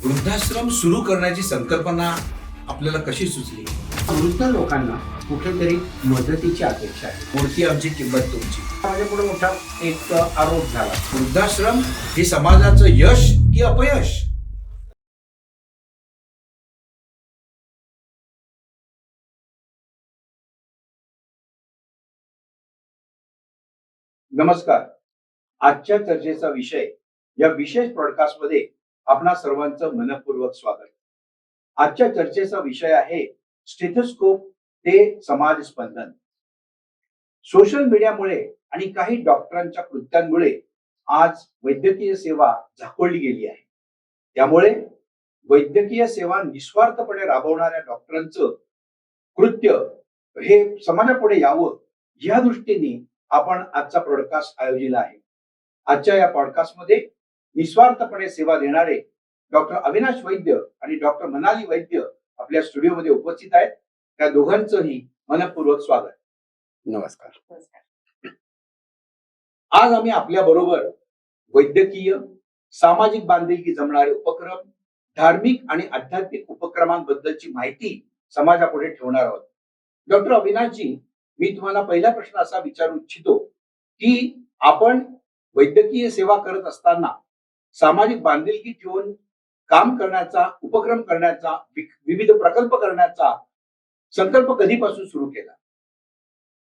वृद्धाश्रम सुरू करण्याची संकल्पना आपल्याला कशी सुचली? वृद्ध लोकांना कुठेतरी मदतीची अपेक्षा आहे. मूर्ती आमची किंमत तुमची. माझ्या पुढे मोठा एक आरोप झाला. वृद्धाश्रम हे समाजाचं यश की अपयश? नमस्कार. आजच्या चर्चेचा विषय या विशेष पॉडकास्टमध्ये आपणा सर्वांचं मनपूर्वक स्वागत. आजच्या चर्चेचा विषय आहे स्टेथोस्कोप ते समाज स्पंदन. सोशल मीडियामुळे आणि काही डॉक्टरांच्या कृत्यांमुळे आज वैद्यकीय सेवा झाकोळली गेली आहे. त्यामुळे वैद्यकीय सेवा निस्वार्थपणे राबवणाऱ्या डॉक्टरांचं कृत्य हे समाजापुढे यावं या दृष्टीने आपण आजचा पॉडकास्ट आयोजिला आहे. आजच्या या पॉडकास्टमध्ये निस्वार्थपणे सेवा देणारे डॉक्टर अविनाश वैद्य आणि डॉक्टर मनाली वैद्य आपल्या स्टुडिओमध्ये उपस्थित आहेत. त्या दोघांचंही मनपूर्वक स्वागत. नमस्कार. आज आम्ही आपल्या बरोबर वैद्यकीय, सामाजिक बांधिलकी जमणारे उपक्रम, धार्मिक आणि आध्यात्मिक उपक्रमांबद्दलची माहिती समाजापुढे ठेवणार आहोत. डॉक्टर अविनाशजी, मी तुम्हाला पहिला प्रश्न असा विचारू इच्छितो की आपण वैद्यकीय सेवा करत असताना सामाजिक बांधिलकी ठेवून काम करण्याचा, उपक्रम करण्याचा, विविध प्रकल्प करण्याचा संकल्प कधीपासून सुरू केला?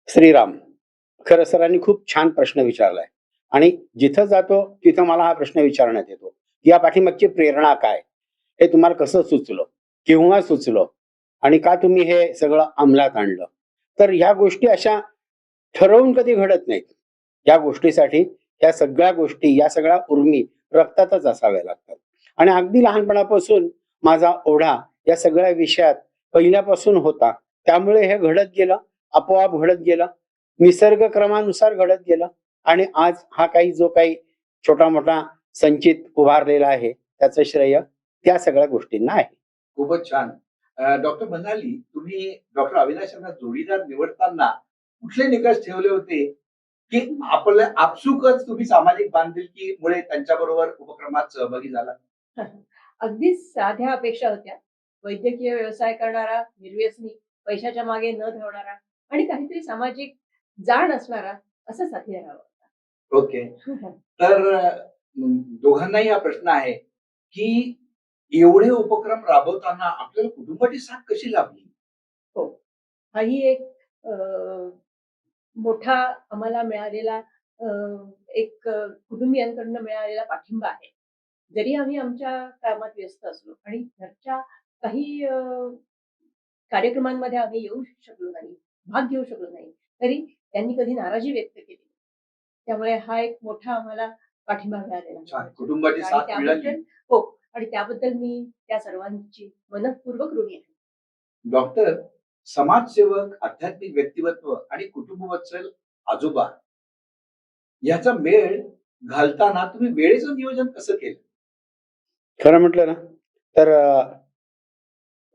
श्रीराम, खरं सरांनी खूप छान प्रश्न विचारलाय आणि जिथं जातो तिथं मला हा प्रश्न विचारण्यात येतो की या पाठीमागची प्रेरणा काय, हे तुम्हाला कसं सुचलं, केव्हा सुचलं आणि का तुम्ही हे सगळं अंमलात आणलं. तर ह्या गोष्टी अशा ठरवून कधी घडत नाहीत. या गोष्टीसाठी या सगळ्या गोष्टी, या सगळ्या उर्मी रक्तातच असाव्या लागतात. आणि अगदी लहानपणापासून माझा ओढा या सगळ्या विषयात पहिल्यापासून होता. त्यामुळे हे घडत गेलं, आपोआप घडत गेलं, निसर्ग क्रमानुसार घडत गेलं आणि आज हा काही जो काही छोटा मोठा संचित उभारलेला आहे त्याचं श्रेय त्या सगळ्या गोष्टींना आहे. खूपच छान. डॉक्टर मनाली, तुम्ही डॉक्टर अविनाश यांना जोडीदार निवडताना कुठले निकष ठेवले होते की आपल्या आपसुकच तुम्ही सामाजिक बांधिलकीमुळे त्यांच्याबरोबर उपक्रमात सहभागी झाला? अगदी साध्या अपेक्षा होत्या. वैद्यकीय व्यवसाय करणारा, निर्व्यसनी, पैशाच्या मागे न धावणारा आणि काहीतरी सामाजिक जाण असणारा असा साथीदार हवा होता. ओके. तर दोघांनाही हा प्रश्न आहे की एवढे उपक्रम राबवताना आपल्याला कुटुंबाची साथ कशी लाभली? हो, हाही एक मोठा आम्हाला मिळालेला एक कुटुंबियांकडनं मिळालेला पाठिंबा आहे. जरी आम्ही आमच्या कामात व्यस्त असलो आणि घरच्या काही कार्यक्रमांमध्ये आम्ही येऊ शकलो नाही, भाग घेऊ शकलो नाही, तरी त्यांनी कधी नाराजी व्यक्त केली नाही. त्यामुळे हा एक मोठा आम्हाला पाठिंबा मिळालेला छान, आहे. कुटुंबाची आणि साथ मिळाली. त्याबद्दल हो, आणि त्याबद्दल मी त्या सर्वांची मनःपूर्वक ऋणी आहे. डॉक्टर, समाजसेवक, आध्यात्मिक व्यक्तिमत्व आणि कुटुंबवत्सल आजोबा याचा मेळ घालताना तुम्ही वेळेचं नियोजन कसं केलं? खरं म्हटलं ना तर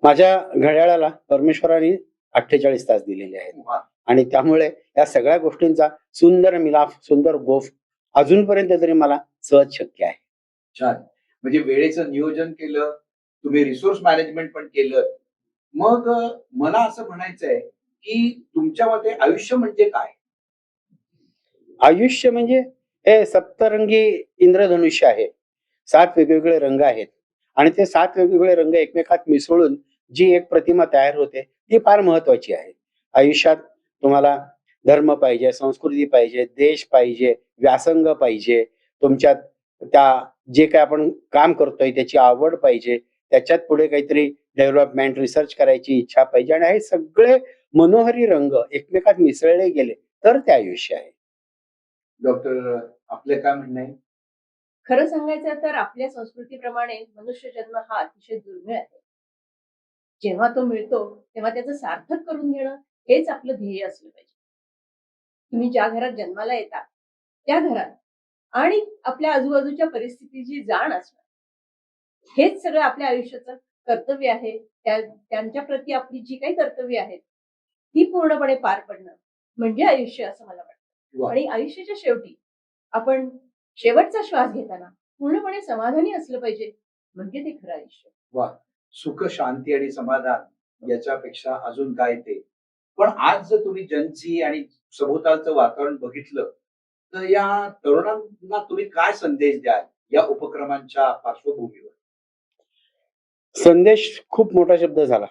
माझ्या घड्याळाला परमेश्वराने 48 तास दिलेले आहेत वा. आणि त्यामुळे या सगळ्या गोष्टींचा सुंदर मिलाफ, सुंदर गोफ अजूनपर्यंत तरी मला सहज शक्य आहे. छान. म्हणजे वेळेचं नियोजन केलं, तुम्ही रिसोर्स मॅनेजमेंट पण केलं. मग मला असं म्हणायचंय की तुमच्या मते आयुष्य म्हणजे काय? आयुष्य म्हणजे हे सप्तरंगी इंद्रधनुष्य आहे. 7 वेगवेगळे रंग आहेत आणि ते 7 वेगवेगळे रंग एकमेकात मिसळून जी एक प्रतिमा तयार होते ती फार महत्वाची आहे. आयुष्यात तुम्हाला धर्म पाहिजे, संस्कृती पाहिजे, देश पाहिजे, व्यासंग पाहिजे, तुमच्यात त्या जे काय आपण काम करतोय त्याची आवड पाहिजे, त्याच्यात पुढे काहीतरी डेव्हलपमेंट, रिसर्च करायची इच्छा पाहिजे आणि हे सगळे मनोहरी रंग एकमेकात मिसळले गेले तर ते आयुष्य आहे. डॉक्टर, आपलं काय म्हणणं आहे? खरं सांगायचं तर आपल्या संस्कृतीप्रमाणे मनुष्य जन्म हा अतिशय दुर्मिळ आहे. जेव्हा तो मिळतो तेव्हा त्याचं सार्थक करून घेणं हेच आपलं ध्येय असलं पाहिजे. तुम्ही ज्या घरात जन्माला येता त्या घरात आणि आपल्या आजूबाजूच्या परिस्थितीची जाण असणं हेच सगळं आपल्या आयुष्याचं कर्तव्य आहे. त्यांच्या प्रती आपली जी काही कर्तव्य आहेत ती पूर्णपणे पार पडणं म्हणजे आयुष्य असं मला वाटतं. वा. आणि आयुष्याच्या शेवटी आपण शेवटचा श्वास घेताना पूर्णपणे समाधानी असलं पाहिजे. म्हणजे ते खरं आयुष्य. वा, सुख शांती आणि समाधान याच्यापेक्षा अजून काय ते. पण आज जर तुम्ही जनची आणि सभोवतालचं वातावरण बघितलं तर या तरुणांना तुम्ही काय संदेश द्याल या उपक्रमांच्या पार्श्वभूमीवर? संदेश खूप मोठा शब्द झाला.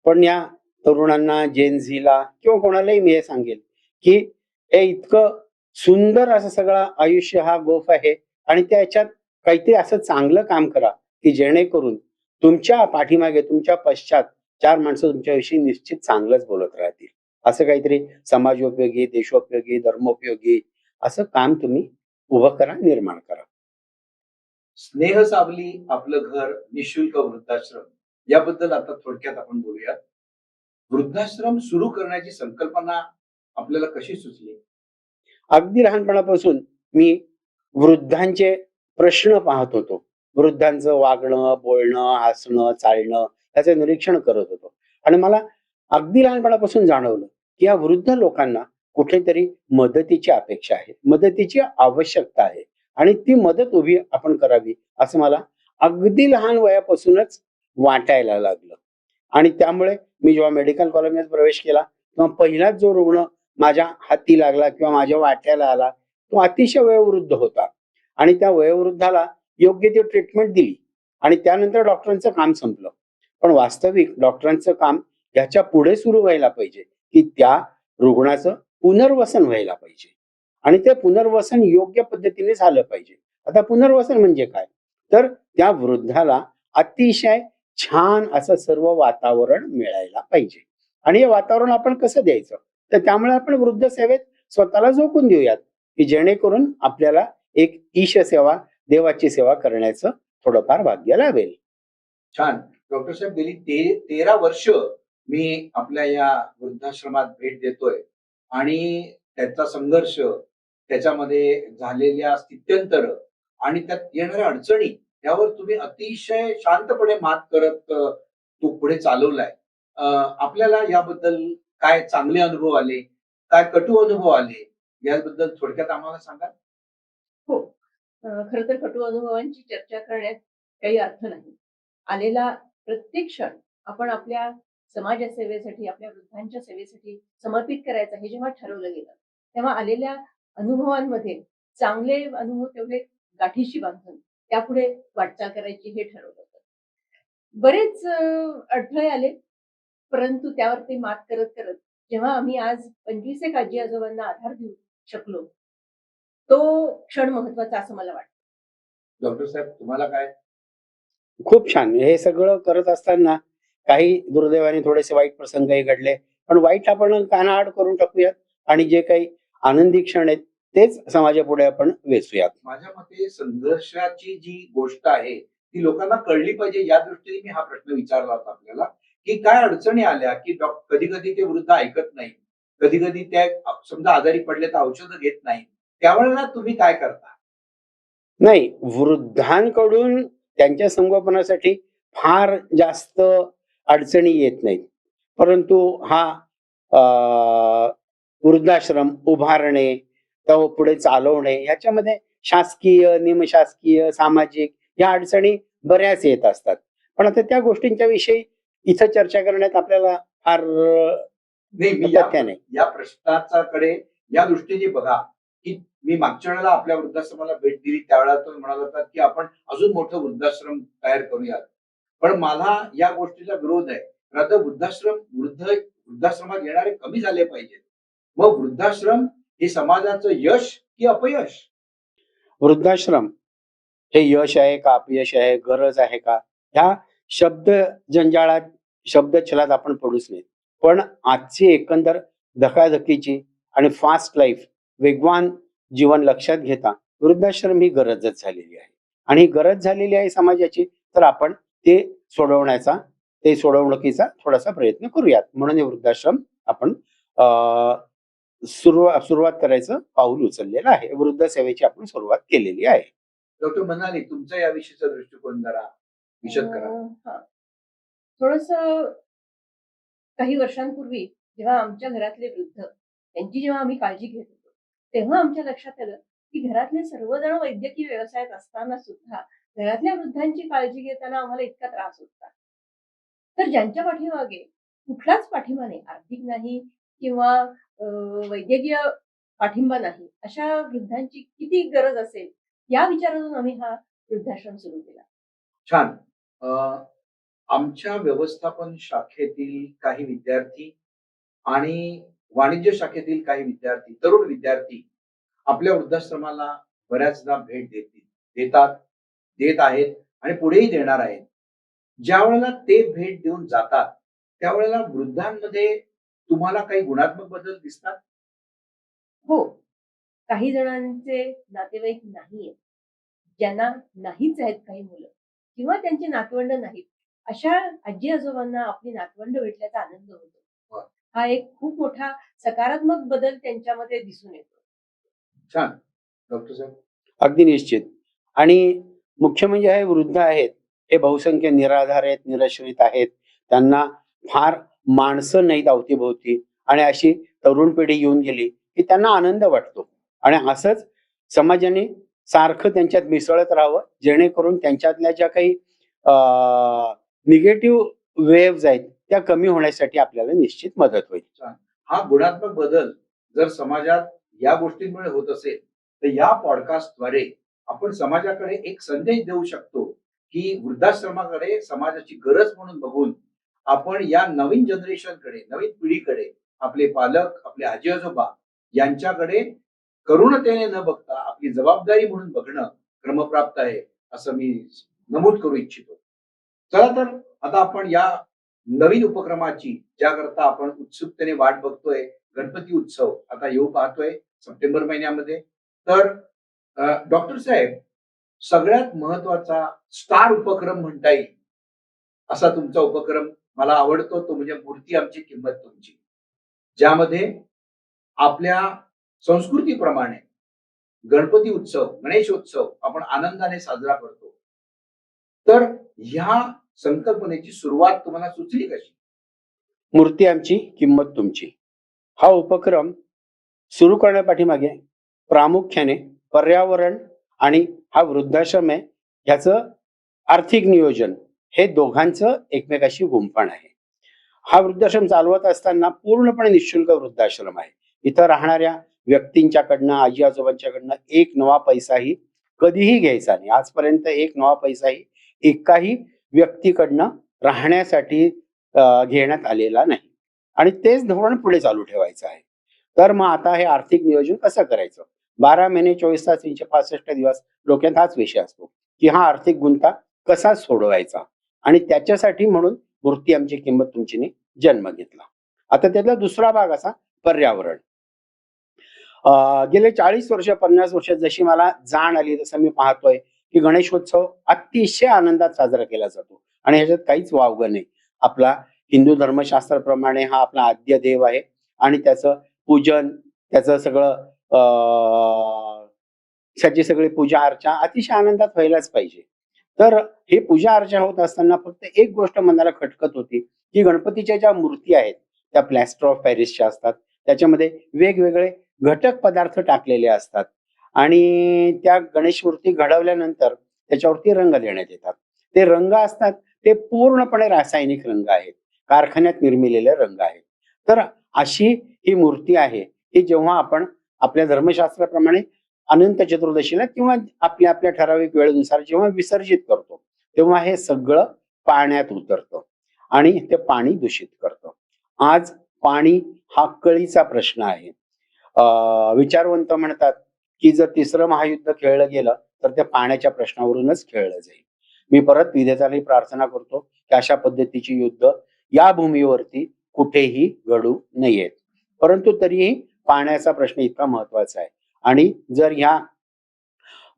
पण या तरुणांना, जेन झीला किंवा कोणालाही मी हे सांगेल, की हे इतकं सुंदर असं सगळं आयुष्य हा गोफ आहे आणि त्याच्यात काहीतरी असं चांगलं काम करा, की जेणेकरून तुमच्या पाठीमागे, तुमच्या पश्चात 4 माणसं तुमच्याविषयी निश्चित चांगलंच बोलत राहतील. असं काहीतरी समाजोपयोगी, देशोपयोगी, धर्मोपयोगी असं काम तुम्ही उभं करा, निर्माण करा. स्नेह सावली आपलं घर निशुल्क वृद्धाश्रम याबद्दल आता थोडक्यात आपण बोलूयात. वृद्धाश्रम सुरू करण्याची संकल्पना आपल्याला कशी सुचली? अगदी लहानपणापासून मी वृद्धांचे प्रश्न पाहत होतो. वृद्धांचं वागणं, बोलणं, हसणं, चालणं याचं निरीक्षण करत होतो. आणि मला अगदी लहानपणापासून जाणवलं, की या वृद्ध लोकांना कुठेतरी मदतीची अपेक्षा आहे. मदतीची आवश्यकता आहे आणि ती मदत उभी आपण करावी असं मला अगदी लहान वयापासूनच वाटायला लागलं. आणि त्यामुळे मी जेव्हा मेडिकल कॉलेजमध्ये प्रवेश केला, तेव्हा पहिलाच जो रुग्ण माझ्या हाती लागला किंवा माझ्या वाट्याला आला, तो अतिशय वयोवृद्ध होता. आणि त्या वयोवृद्धाला योग्य ती ट्रीटमेंट दिली आणि त्यानंतर डॉक्टरांचं काम संपलं. पण वास्तविक डॉक्टरांचं काम ह्याच्या पुढे सुरू व्हायला पाहिजे, की त्या रुग्णाचं पुनर्वसन व्हायला पाहिजे आणि ते पुनर्वसन योग्य पद्धतीने झालं पाहिजे. आता पुनर्वसन म्हणजे काय? तर त्या वृद्धाला अतिशय छान असं सर्व वातावरण मिळायला पाहिजे. आणि हे वातावरण आपण कसं द्यायचं? तर त्यामुळे आपण वृद्ध सेवेत स्वतःला झोकून देऊयात, की जेणेकरून आपल्याला एक ईश सेवा, देवाची सेवा करण्याचं थोडंफार भाग्य लाभेल. छान. डॉक्टर साहेब, गेली 13 वर्ष मी आपल्या या वृद्धाश्रमात भेट देतोय आणि त्याचा संघर्ष, त्याच्यामध्ये झालेल्या स्थित्यंतर आणि त्यात येणाऱ्या अडचणी यावर तुम्ही अतिशय शांतपणे मात करत तो पुढे चालवलाय. आपल्याला याबद्दल काय चांगले अनुभव आले, काय कटू अनुभव आले याबद्दल थोडक्यात आम्हाला सांगा. हो. खरं तर कटू अनुभवांची चर्चा करण्यात काही अर्थ नाही. आलेला प्रत्येक क्षण आपण आपल्या समाजसेवेसाठी, आपल्या वृद्धांच्या सेवेसाठी समर्पित करायचा हे जेव्हा ठरवलं गेलं, तेव्हा आलेल्या अनुभवांमध्ये चांगले अनुभव तेवढे गाठीशी बांधून त्यापुढे वाटचाल करायची हे ठरवलं होतं. बरेच अडथळे आले, परंतु त्यावरती मात करत जेव्हा आम्ही आज 25 एक आजी-आजोबांना आधार देऊ शकलो, तो क्षण महत्वाचा असं मला वाटतं. डॉक्टर साहेब, तुम्हाला काय? खूप छान. हे सगळं करत असताना काही दुर्दैवाने थोडेसे वाईट प्रसंगही घडले. पण वाईट आपण कानाआड करून टाकूयात आणि जे काही आनंदी क्षण आहेत तेच समाजापुढे आपण वेचूयात. माझ्या मते संघर्षाची जी गोष्ट आहे ती लोकांना कळली पाहिजे या दृष्टीने मी हा प्रश्न विचारला होता आपल्याला, की काय अडचणी आल्या, की कधी कधी ते वृद्ध ऐकत नाही, कधी कधी त्या समजा आजारी पडले तर औषधं घेत नाही, त्यावेळेला तुम्ही काय करता? नाही, वृद्धांकडून त्यांच्या संगोपनासाठी फार जास्त अडचणी येत नाहीत. परंतु हा वृद्धाश्रम उभारणे, तो पुढे चालवणे याच्यामध्ये शासकीय, निमशासकीय, सामाजिक या अडचणी बऱ्याच येत असतात. पण आता त्या गोष्टींच्या विषयी इथं चर्चा करण्यात आपल्याला फार नाही, मी या तथ्य नाही. या प्रश्नाचा कडे या दृष्टीने बघा, की मी मागच्या वेळेला आपल्या वृद्धाश्रमाला भेट दिली त्यावेळेला तुम्ही म्हणाला होता, की आपण अजून मोठं वृद्धाश्रम तयार करूयात. पण मला या गोष्टीचा विरोध आहे. आता वृद्धाश्रमात येणारे कमी झाले पाहिजेत. मग वृद्धाश्रम हे समाजाचं यश की अपयश? वृद्धाश्रम हे यश आहे का अपयश आहे, गरज आहे का, ह्या शब्द जंजाळात, शब्दछलात आपण पडूच नये. पण आजची एकंदर धकाधकीची आणि फास्ट लाईफ, वेगवान जीवन लक्षात घेता वृद्धाश्रम ही गरजच झालेली आहे. आणि ही गरज झालेली आहे समाजाची, तर आपण ते सोडवण्याचा, ते सोडवणुकीचा थोडासा प्रयत्न करूयात. म्हणून हे वृद्धाश्रम आपण सुरुवात करायचं पाऊल उचललेलं आहे. वृद्ध सेवेची आपण सुरुवात केलेली आहे. डॉक्टर म्हणाले तुमचा याविषयीचा दृष्टिकोन जरा विशद करा. हां. काही वर्षांपूर्वी जेव्हा आमच्या घरातले वृद्ध त्यांची जेव्हा आम्ही काळजी घेत होतो, तेव्हा आमच्या लक्षात आलं, की घरातले सर्वजण वैद्यकीय व्यवसायात असताना सुद्धा घरातल्या वृद्धांची काळजी घेताना आम्हाला इतका त्रास होता. तर ज्यांच्या पाठीमागे कुठलाच पाठिंबा नाही, आर्थिक नाही किंवा वैद्यकीय पाठिंबा नाही, अशा वृद्धांची किती गरज असेल, या विचारातून आम्ही हा वृद्धाश्रम सुरू केला. छान. अ, आमच्या व्यवस्थापन शाखेतील काही विद्यार्थी आणि वाणिज्य शाखेतील काही विद्यार्थी, तरुण विद्यार्थी आपल्या वृद्धाश्रमाला बऱ्याचदा भेट देतात, देत आहेत आणि पुढेही देणार आहेत. ज्या वेळेला ते भेट देऊन जातात, त्यावेळेला वृद्धांमध्ये तुम्हाला काही गुणात्मक बदल दिसतात? हो, काही जणांचे नातेवाईक नाहीयेत, ज्यांना नाहीच आहेत काही मुलं किंवा त्यांची नातवंड नाहीत. अशा आजी-आजोबांना आपली नातवंड भेटल्याचा आनंद होतो. वा. हा एक खूप मोठा सकारात्मक बदल त्यांच्यामध्ये दिसून येतो. छान. डॉक्टर साहेब? अगदी निश्चित. आणि मुख्य म्हणजे हे वृद्ध आहेत, हे बहुसंख्य निराधार आहेत, निराश्रित आहेत. त्यांना फार माणसं नाहीत अवतीभोवती आणि अशी तरुण पिढी येऊन गेली की त्यांना आनंद वाटतो. आणि असंच समाजाने सारखं त्यांच्यात मिसळत राहावं, जेणेकरून त्यांच्यातल्या ज्या काही निगेटिव्ह वेव्हज आहेत त्या कमी होण्यासाठी आपल्याला निश्चित मदत होईल. हा गुणात्मक बदल जर समाजात या गोष्टींमुळे होत असेल, तर या पॉडकास्टद्वारे आपण समाजाकडे एक संदेश देऊ शकतो की वृद्धाश्रमाकडे समाजाची गरज म्हणून बघून आपण या नवीन जनरेशनकडे, नवीन पिढीकडे, आपले पालक, आपले आजी आजोबा यांच्याकडे करुणतेने न बघता आपली जबाबदारी म्हणून बघणं क्रमप्राप्त आहे, असं मी नमूद करू इच्छितो. चला तर आता आपण या नवीन उपक्रमाची, ज्याकरता आपण उत्सुकतेने वाट बघतोय, गणपती उत्सव आता येऊ पाहतोय सप्टेंबर महिन्यामध्ये. तर डॉक्टर साहेब, सगळ्यात महत्वाचा स्टार उपक्रम म्हणता येईल असा तुमचा उपक्रम मला आवडतो, तो म्हणजे मूर्ती आमची किंमत तुमची, ज्यामध्ये आपल्या संस्कृतीप्रमाणे गणपती उत्सव, गणेशोत्सव आपण आनंदाने साजरा करतो. तर ह्या संकल्पनेची सुरुवात तुम्हाला सुचली कशी? मूर्ती आमची किंमत तुमची हा उपक्रम सुरू करण्यापाठीमागे प्रामुख्याने पर्यावरण आणि हा वृद्धाश्रम आहे ह्याचं आर्थिक नियोजन हे दोघांचं एकमेकाशी गुंफण आहे. हा वृद्धाश्रम चालवत असताना पूर्णपणे निःशुल्क वृद्धाश्रम आहे. इथं राहणाऱ्या व्यक्तींच्याकडनं, आजी आजोबांच्याकडनं एक नवा पैसाही कधीही घ्यायचा नाही. आजपर्यंत एक नवा पैसाही एकाही व्यक्तीकडनं राहण्यासाठी घेण्यात आलेला नाही आणि तेच धोरण पुढे चालू ठेवायचं आहे. तर मग आता हे आर्थिक नियोजन कसं करायचं? 12 महिने 24 तास 365 दिवस डोक्यात हाच विषय असतो की हा आर्थिक गुंता कसा सोडवायचा. आणि त्याच्यासाठी म्हणून मूर्ती आमची किंमत तुमचीने जन्म घेतला. आता त्यातला दुसरा भाग असा पर्यावरण. गेले 40 वर्ष 50 वर्ष जशी मला जाण आली तसं मी पाहतोय की गणेशोत्सव अतिशय आनंदात साजरा केला जातो आणि ह्याच्यात काहीच वावगं नाही. आपला हिंदू धर्मशास्त्राप्रमाणे हा आपला आद्य देव आहे आणि त्याचं पूजन, त्याचं सगळं त्याची सगळी पूजा अर्चा अतिशय आनंदात व्हायलाच पाहिजे. तर हे पूजा अर्चा होत असताना फक्त एक गोष्ट मनाला खटकत होती की गणपतीच्या ज्या मूर्ती आहेत त्या प्लॅस्टर ऑफ पॅरिसच्या असतात, त्याच्यामध्ये वेगवेगळे घटक पदार्थ टाकलेले असतात आणि त्या गणेश मूर्ती घडवल्यानंतर त्याच्यावरती रंग देण्यात येतात. ते रंग असतात ते पूर्णपणे रासायनिक रंग आहेत, कारखान्यात निर्मिलेले रंग आहेत. तर अशी ही मूर्ती आहे की जेव्हा आपण आपल्या धर्मशास्त्राप्रमाणे अनंत चतुर्दशीला किंवा आपल्या आपल्या ठराविक वेळेनुसार जेव्हा विसर्जित करतो तेव्हा हे सगळं पाण्यात उतरतं आणि ते पाणी दूषित करतं. आज पाणी हा कळीचा प्रश्न आहे. विचारवंत म्हणतात की जर तिसरं महायुद्ध खेळलं गेलं तर त्या पाण्याच्या प्रश्नावरूनच खेळलं जाईल. मी परत विधेयकाने प्रार्थना करतो की अशा पद्धतीची युद्ध या भूमीवरती कुठेही घडू नयेत. परंतु तरीही पाण्याचा प्रश्न इतका महत्वाचा आहे आणि जर ह्या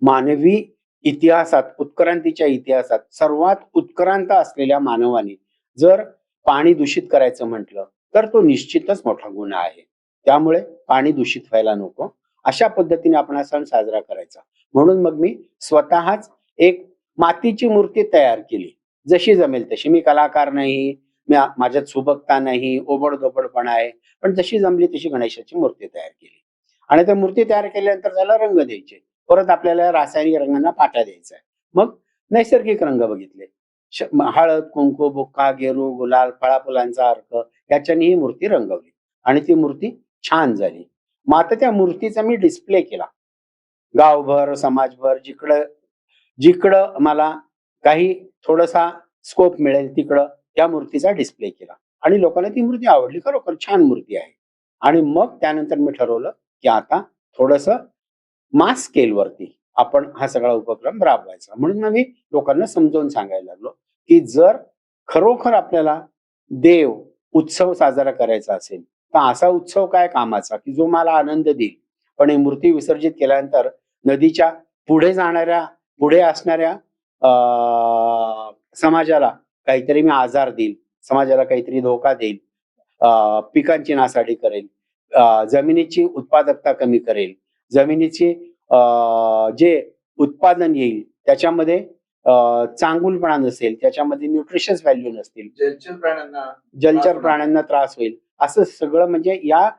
मानवी इतिहासात, उत्क्रांतीच्या इतिहासात सर्वात उत्क्रांत असलेल्या मानवाने जर पाणी दूषित करायचं म्हटलं तर तो निश्चितच मोठा गुन्हा आहे. त्यामुळे पाणी दूषित व्हायला नको, अशा पद्धतीने आपण हा सण साजरा करायचा. म्हणून मग मी स्वतःच एक मातीची मूर्ती तयार केली, जशी जमेल तशी. मी कलाकार नाही, माझ्यात सुबकता नाही, ओबडधोबडपणा आहे, पण जशी जमली तशी गणेशाची मूर्ती तयार केली. आणि त्या मूर्ती तयार केल्यानंतर त्याला रंग द्यायचे, परत आपल्याला रासायनिक रंगांना पाटा द्यायचा आहे. मग नैसर्गिक रंग बघितले. हळद, कुंकू, बुक्का, गेरू, गुलाल, फळाफुलांचा अर्क याच्याने ही मूर्ती रंगवली आणि ती मूर्ती छान झाली. मग आता त्या मूर्तीचा मी डिस्प्ले केला. गावभर, समाजभर जिकडं जिकडं मला काही थोडासा स्कोप मिळेल तिकडं त्या मूर्तीचा डिस्प्ले केला आणि लोकांना ती मूर्ती आवडली. खरोखर छान मूर्ती आहे. आणि मग त्यानंतर मी ठरवलं की आता थोडंसं मास स्केलवरती आपण हा सगळा उपक्रम राबवायचा. म्हणून मग मी लोकांना समजावून सांगायला लागलो की जर खरोखर आपल्याला देव उत्सव साजरा करायचा असेल तर असा उत्सव काय कामाचा की जो मला आनंद देईल. पण ही मूर्ती विसर्जित केल्यानंतर नदीच्या पुढे असणाऱ्या समाजाला काहीतरी मी आजार देईल, समाजाला काहीतरी धोका देईल, पिकांची नासाडी करेल, जमिनीची उत्पादकता कमी करेल, जमिनीची जे उत्पादन येईल त्याच्यामध्ये चांगुलपणा नसेल, त्याच्यामध्ये न्यूट्रिशस व्हॅल्यू नसतील, जलचर प्राण्यांना त्रास होईल, असं सगळं म्हणजे या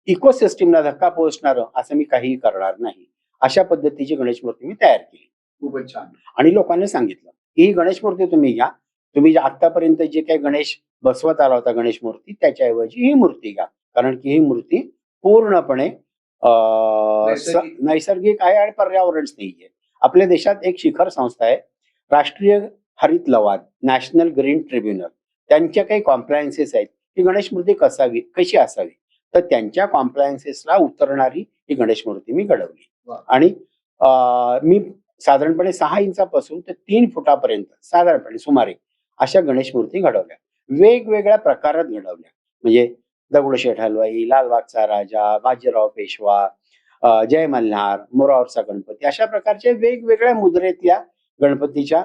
इकोसिस्टीमला धक्का पोहोचणारं असं मी काहीही करणार नाही. अशा पद्धतीची गणेश मूर्ती मी तयार केली खूपच छान. आणि लोकांना सांगितलं की ही गणेश मूर्ती तुम्ही घ्या. तुम्ही आतापर्यंत जे काही गणेश बसवत आला होता गणेश मूर्ती त्याच्याऐवजी ही मूर्ती घ्या. कारण की ही मूर्ती पूर्णपणे नैसर्गिक आहे आणि पर्यावरण स्नेही आहे. आपल्या देशात एक शिखर संस्था आहे, राष्ट्रीय हरित लवाद, नॅशनल ग्रीन ट्रिब्युनल. त्यांच्या काही कॉम्प्लायन्सेस आहेत की गणेश मूर्ती कशी असावी. तर त्यांच्या कॉम्प्लायन्सेसला उतरणारी ही गणेश मूर्ती मी घडवली. आणि मी साधारणपणे 6 इंचापासून ते 3 फुटापर्यंत साधारणपणे सुमारे अशा गणेश मूर्ती घडवल्या. वेगवेगळ्या प्रकारात घडवल्या. म्हणजे दगडूशेठ हलवाई, लालबागचा राजा, बाजीराव पेशवा, जय मल्हार, मोरावरचा गणपती, अशा प्रकारच्या वेगवेगळ्या मुद्रेतल्या गणपतीच्या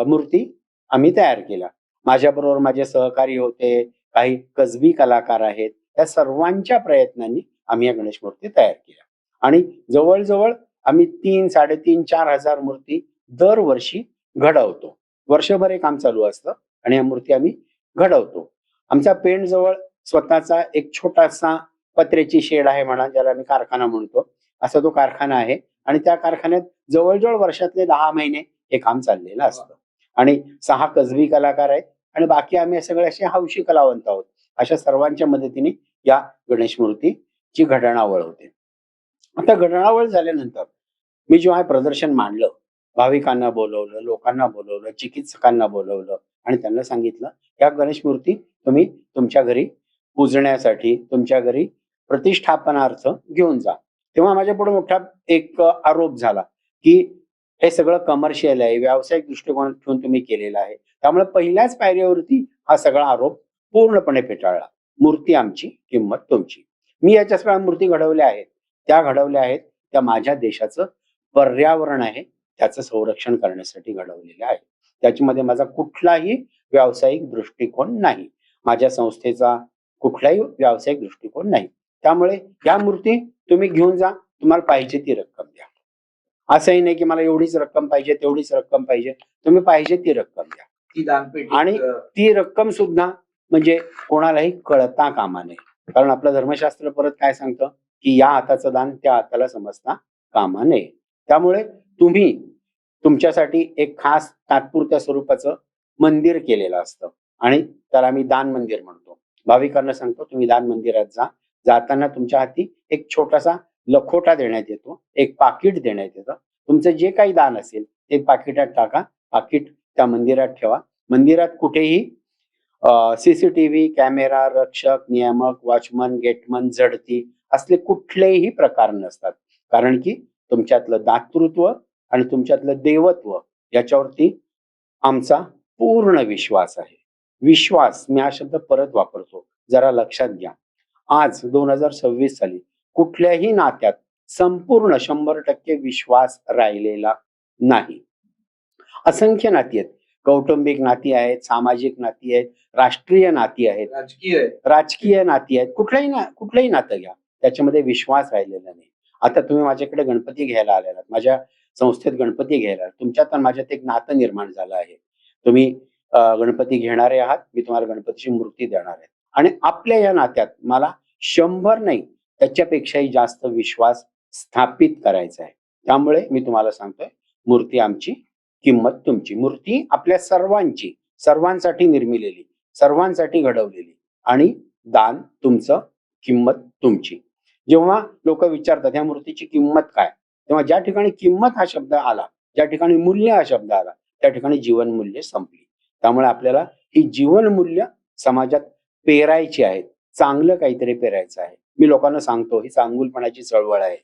मूर्ती आम्ही तयार केल्या. माझ्याबरोबर माझे सहकारी होते, काही कसबी कलाकार आहेत. या सर्वांच्या प्रयत्नांनी आम्ही या गणेश मूर्ती तयार केल्या आणि जवळजवळ आम्ही 3, 3.5, 4,000 मूर्ती दरवर्षी घडवतो. वर्षभर हे काम चालू असतं आणि या मूर्ती आम्ही घडवतो. आमचा पेण जवळ स्वतःचा एक छोटासा पत्र्याची शेड आहे म्हणा, ज्याला मी कारखाना म्हणतो, असा तो कारखाना आहे आणि त्या कारखान्यात जवळजवळ वर्षातले 10 महिने हे काम चाललेलं असतं. आणि 6 कसबी कलाकार आहेत आणि बाकी आम्ही सगळे असे हौशी कलावंत आहोत. अशा सर्वांच्या मदतीने या गणेश मूर्तीची घडणावळ होते. आता घडणावळ झाल्यानंतर मी जेव्हा प्रदर्शन मांडलं, भाविकांना बोलवलं, लोकांना बोलवलं, चिकित्सकांना बोलवलं आणि त्यांना सांगितलं या गणेश मूर्ती तुम्ही तुमच्या घरी पूजण्यासाठी, तुमच्या घरी प्रतिष्ठापनार्थ घेऊन जा. तेव्हा माझ्या पुढे मोठा एक आरोप झाला की हे सगळं कमर्शियल आहे, व्यावसायिक दृष्टिकोन ठेवून तुम्ही केलेलं आहे. त्यामुळे पहिल्याच पायरीवरती हा सगळा आरोप पूर्णपणे फेटाळला. मूर्ती आमची, किंमत तुमची. मी याच्या सगळ्या मूर्ती घडवल्या आहेत त्या माझ्या देशाचं पर्यावरण आहे त्याचं संरक्षण करण्यासाठी घडवलेल्या आहेत. त्याच्यामध्ये माझा कुठलाही व्यावसायिक दृष्टिकोन नाही, माझ्या संस्थेचा कुठलाही व्यावसायिक दृष्टिकोन नाही. त्यामुळे या मूर्ती तुम्ही घेऊन जा, तुम्हाला पाहिजे ती रक्कम द्या. असंही नाही की मला एवढीच रक्कम पाहिजे, तेवढीच रक्कम पाहिजे. तुम्ही पाहिजे ती रक्कम द्या. ती दानपेटी आणि ती रक्कम सुद्धा म्हणजे कोणालाही कळता कामा नये. कारण आपलं धर्मशास्त्र परत काय सांगतं की या हाताचं दान त्या हाताला समजता कामा नये. त्यामुळे तुम्ही तुमच्यासाठी एक खास तात्पुरत्या स्वरूपाचं मंदिर केलेलं असतं आणि त्याला आम्ही दान मंदिर म्हणतो. भाविकांना सांगतो तुम्ही दान मंदिरात जा. जाताना तुमच्या हाती एक छोटासा लखोटा देण्यात येतो, एक पाकिट देण्यात येतं. तुमचं जे काही दान असेल ते पाकिटात टाका, पाकिट त्या मंदिरात ठेवा. मंदिरात कुठेही CCTV कॅमेरा, रक्षक, नियामक, वॉचमन, गेटमन, झडती असले कुठलेही प्रकार नसतात. कारण की तुमच्यातलं दातृत्व आणि तुमच्यातलं देवत्व याच्यावरती आमचा पूर्ण विश्वास आहे. विश्वास, मी हा शब्द परत वापरतो, जरा लक्षात घ्या. आज 2026 साली कुठल्याही नात्यात संपूर्ण 100% विश्वास राहिलेला नाही. असंख्य नाती आहेत, कौटुंबिक नाती आहेत, सामाजिक नाती आहेत, राष्ट्रीय नाती आहेत, राजकीय नाती आहेत. कुठलंही नातं घ्या, त्याच्यामध्ये विश्वास राहिलेला नाही. आता तुम्ही माझ्याकडे गणपती घ्यायला आलेला, माझ्या संस्थेत गणपती घ्यायला, तुमच्यात माझ्यात एक नातं निर्माण झालं आहे. तुम्ही गणपती घेणारे आहात, मी तुम्हाला गणपतीची मूर्ती देणार आहे आणि आपल्या या नात्यात मला 100 नाही त्याच्यापेक्षाही जास्त विश्वास स्थापित करायचा आहे. त्यामुळे मी तुम्हाला सांगतोय मूर्ती आमची, किंमत तुमची. मूर्ती आपल्या सर्वांची, सर्वांसाठी निर्मिलेली, सर्वांसाठी घडवलेली, आणि दान तुमचं, किंमत तुमची. जेव्हा लोक विचारतात ह्या मूर्तीची किंमत काय, तेव्हा ज्या ठिकाणी किंमत हा शब्द आला, ज्या ठिकाणी मूल्य हा शब्द आला, त्या ठिकाणी जीवनमूल्य संपली. त्यामुळे आपल्याला ही जीवनमूल्य समाजात पेरायची आहेत, चांगलं काहीतरी पेरायचं आहे. मी लोकांना सांगतो, ही चांगुलपणाची चळवळ आहे.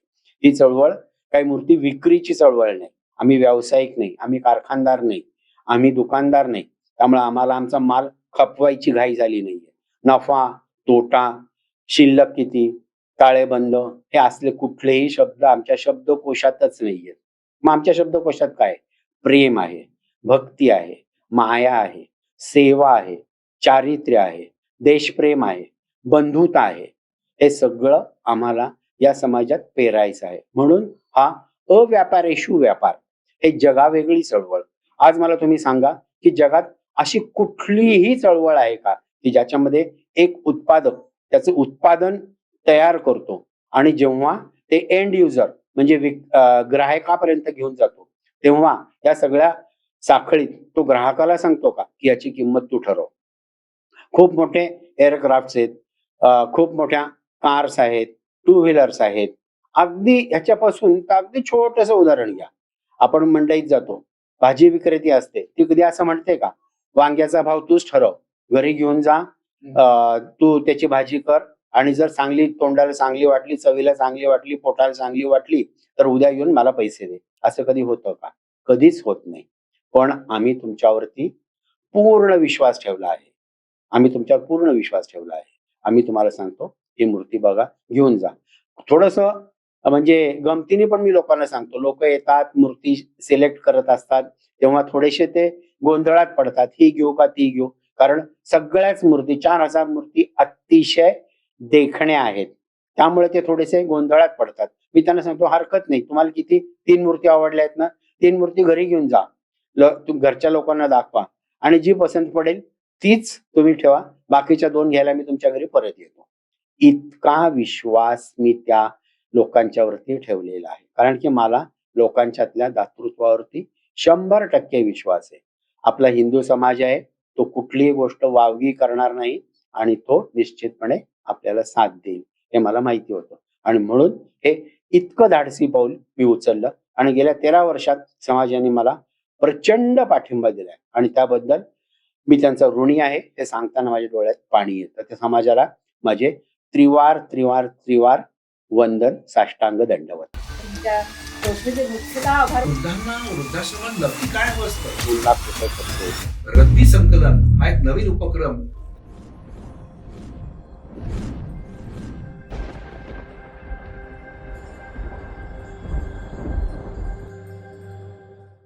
ही चळवळ काही मूर्ती विक्रीची चळवळ नाही. आम्ही व्यावसायिक नाही, आम्ही कारखानदार नाही, आम्ही दुकानदार नाही. त्यामुळे आम्हाला आमचा माल खपवायची घाई झाली नाहीये. नफा, तोटा, शिल्लक किती, ताळेबंद, हे असले कुठलेही शब्द आमच्या शब्दकोशातच नाहीयेत. मग आमच्या शब्दकोशात काय? प्रेम आहे, भक्ती आहे, माया आहे, सेवा आहे, चारित्र्य आहे, देशप्रेम आहे, बंधुता आहे. हे सगळं आम्हाला या समाजात पेरायचं आहे. म्हणून हा अव्यापारेषु व्यापार, हे जगावेगळी चळवळ. आज मला तुम्ही सांगा की जगात अशी कुठलीही चळवळ आहे का की ज्याच्यामध्ये एक उत्पादक त्याचं उत्पादन तयार करतो आणि जेव्हा ते एंड युजर म्हणजे ग्राहकापर्यंत घेऊन जातो, तेव्हा या सगळ्या साखळीत तो ग्राहकाला सांगतो का की याची किंमत तू ठरव. खूप मोठे एअरक्राफ्ट आहेत, खूप मोठ्या कार्स आहेत, टू व्हीलर्स आहेत. अगदी ह्याच्यापासून तर अगदी छोटंसं उदाहरण घ्या. आपण मंडईत जातो, भाजी विक्रेती असते, ती कधी असं म्हणते का वांग्याचा भाव तूच ठरव, घरी घेऊन जा, तू त्याची भाजी कर, आणि जर चांगली, तोंडाला चांगली वाटली, चवीला चांगली वाटली, पोटाला चांगली वाटली, तर उद्या येऊन मला पैसे दे. असं कधी होतं का? कधीच होत नाही. पण आम्ही तुमच्यावरती पूर्ण विश्वास ठेवला आहे. आम्ही तुमच्यावर पूर्ण विश्वास ठेवला आहे. आम्ही तुम्हाला सांगतो ही मूर्ती बघा, घेऊन जा. थोडंसं म्हणजे गमतीने पण मी लोकांना सांगतो, लोक येतात, मूर्ती सिलेक्ट करत असतात, तेव्हा थोडेसे ते गोंधळात पडतात, ही घेऊ का ती घेऊ. कारण सगळ्याच मूर्ती, 4000 मूर्ती अतिशय देखण्या आहेत, त्यामुळे ते थोडेसे गोंधळात पडतात. मी त्यांना सांगतो हरकत नाही, तुम्हाला किती 3 मूर्ती आवडल्या आहेत ना, 3 मूर्ती घरी घेऊन जा, घरच्या लोकांना दाखवा, आणि जी पसंत पडेल तीच तुम्ही ठेवा, बाकीच्या 2 घ्यायला मी तुमच्या घरी परत येतो. इतका विश्वास मी त्या लोकांच्यावरती ठेवलेला आहे, कारण की मला लोकांच्यातल्या दातृत्वावरती 100% विश्वास आहे. आपला हिंदू समाज आहे, तो कुठलीही गोष्ट वावगी करणार नाही आणि तो निश्चितपणे आपल्याला साथ देईल, हे मला माहिती होतं. आणि म्हणून हे इतकं धाडसी पाऊल मी उचललं, आणि गेल्या 13 वर्षात समाजाने मला प्रचंड पाठिंबा दिलाय, आणि त्याबद्दल मी त्यांचा ऋणी आहे. हे सांगताना माझ्या डोळ्यात पाणी येतं. त्या समाजाला माझे त्रिवार वंदन, साष्टांग दंडवत. तुमच्या संस्थेचे मुख्यतः आभार. वृद्धांना वृद्धाश्रमात नक्की काय असतं? बोलला पुस्तक रद्दी संकलन हा एक नवीन उपक्रम